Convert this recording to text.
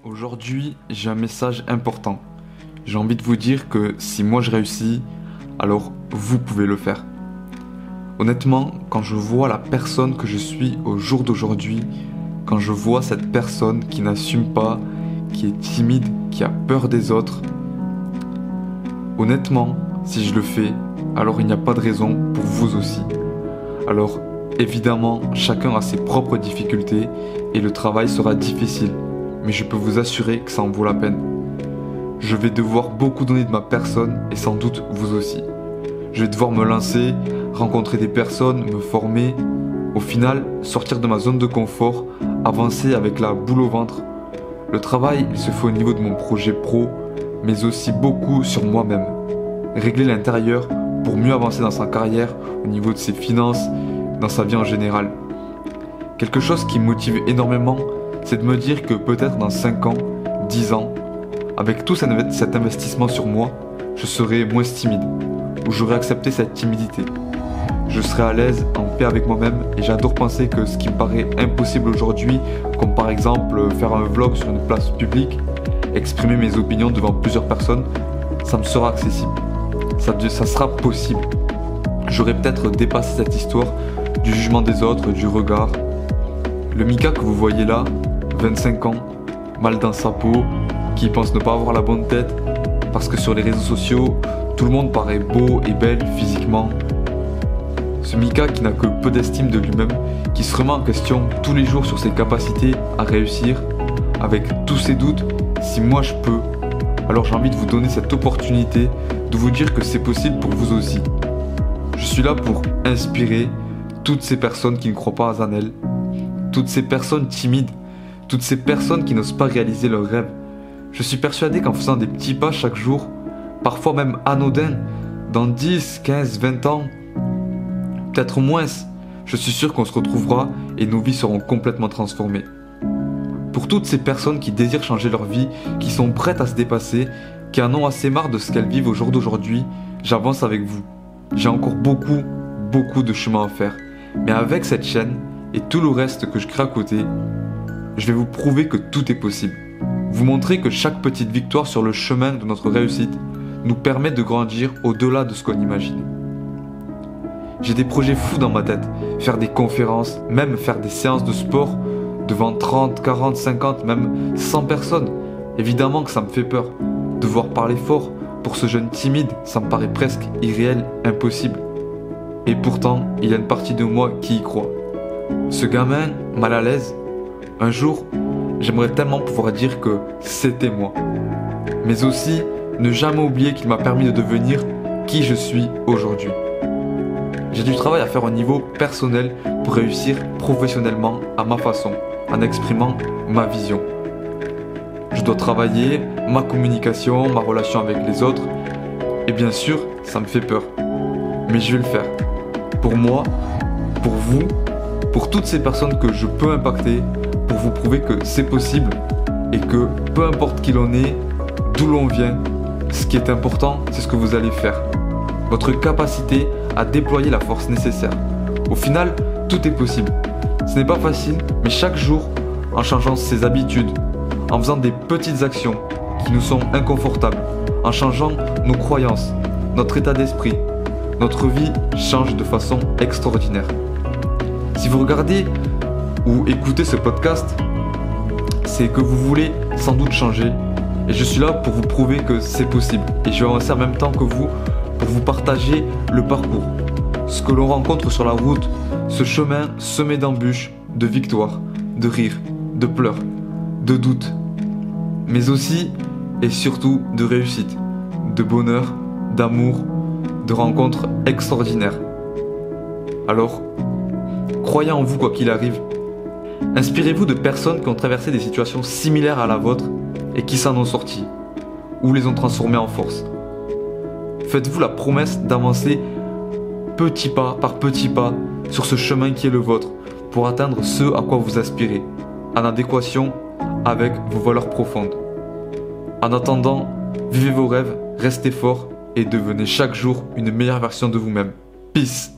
Aujourd'hui, j'ai un message important. J'ai envie de vous dire que si moi je réussis, alors vous pouvez le faire. Honnêtement, quand je vois la personne que je suis au jour d'aujourd'hui, quand je vois cette personne qui n'assume pas, qui est timide, qui a peur des autres, honnêtement, si je le fais, alors il n'y a pas de raison pour vous aussi. Alors, évidemment, chacun a ses propres difficultés et le travail sera difficile. Mais je peux vous assurer que ça en vaut la peine. Je vais devoir beaucoup donner de ma personne et sans doute vous aussi. Je vais devoir me lancer, rencontrer des personnes, me former. Au final, sortir de ma zone de confort, avancer avec la boule au ventre. Le travail, il se fait au niveau de mon projet pro, mais aussi beaucoup sur moi-même. Régler l'intérieur pour mieux avancer dans sa carrière, au niveau de ses finances, dans sa vie en général. Quelque chose qui me motive énormément, c'est de me dire que peut-être dans 5 ans, 10 ans, avec tout cet investissement sur moi, je serai moins timide, ou j'aurai accepté cette timidité. Je serai à l'aise, en paix avec moi-même, et j'adore penser que ce qui me paraît impossible aujourd'hui, comme par exemple faire un vlog sur une place publique, exprimer mes opinions devant plusieurs personnes, ça me sera accessible. Ça sera possible. J'aurai peut-être dépassé cette histoire du jugement des autres, du regard. Le Mika que vous voyez là, 25 ans, mal dans sa peau, qui pense ne pas avoir la bonne tête, parce que sur les réseaux sociaux, tout le monde paraît beau et belle physiquement. Ce Mika qui n'a que peu d'estime de lui-même, qui se remet en question tous les jours sur ses capacités à réussir, avec tous ses doutes, si moi je peux, alors j'ai envie de vous donner cette opportunité de vous dire que c'est possible pour vous aussi. Je suis là pour inspirer toutes ces personnes qui ne croient pas en elles, toutes ces personnes timides, toutes ces personnes qui n'osent pas réaliser leurs rêves. Je suis persuadé qu'en faisant des petits pas chaque jour, parfois même anodins, dans 10, 15, 20 ans, peut-être moins, je suis sûr qu'on se retrouvera et nos vies seront complètement transformées. Pour toutes ces personnes qui désirent changer leur vie, qui sont prêtes à se dépasser, qui en ont assez marre de ce qu'elles vivent au jour d'aujourd'hui, j'avance avec vous. J'ai encore beaucoup de chemin à faire. Mais avec cette chaîne et tout le reste que je crée à côté, je vais vous prouver que tout est possible. Vous montrer que chaque petite victoire sur le chemin de notre réussite nous permet de grandir au-delà de ce qu'on imagine. J'ai des projets fous dans ma tête, faire des conférences, même faire des séances de sport devant 30, 40, 50, même 100 personnes. Évidemment que ça me fait peur. Devoir parler fort, pour ce jeune timide, ça me paraît presque irréel, impossible. Et pourtant, il y a une partie de moi qui y croit. Ce gamin, mal à l'aise, un jour, j'aimerais tellement pouvoir dire que c'était moi. Mais aussi, ne jamais oublier qu'il m'a permis de devenir qui je suis aujourd'hui. J'ai du travail à faire au niveau personnel pour réussir professionnellement à ma façon, en exprimant ma vision. Je dois travailler ma communication, ma relation avec les autres, et bien sûr, ça me fait peur. Mais je vais le faire. Pour moi, pour vous, pour toutes ces personnes que je peux impacter, pour vous prouver que c'est possible et que peu importe qui l'on est, d'où l'on vient, ce qui est important, c'est ce que vous allez faire. Votre capacité à déployer la force nécessaire. Au final, tout est possible. Ce n'est pas facile, mais chaque jour, en changeant ses habitudes, en faisant des petites actions qui nous sont inconfortables, en changeant nos croyances, notre état d'esprit, notre vie change de façon extraordinaire. Si vous regardez ou écoutez ce podcast, c'est que vous voulez sans doute changer. Et je suis là pour vous prouver que c'est possible. Et je vais avancer en même temps que vous pour vous partager le parcours. Ce que l'on rencontre sur la route, ce chemin semé d'embûches, de victoires, de rires, de pleurs, de doutes. Mais aussi et surtout de réussite, de bonheur, d'amour, de rencontres extraordinaires. Alors, croyez en vous quoi qu'il arrive. Inspirez-vous de personnes qui ont traversé des situations similaires à la vôtre et qui s'en ont sorties, ou les ont transformées en force. Faites-vous la promesse d'avancer petit pas par petit pas sur ce chemin qui est le vôtre pour atteindre ce à quoi vous aspirez, en adéquation avec vos valeurs profondes. En attendant, vivez vos rêves, restez forts et devenez chaque jour une meilleure version de vous-même. Peace!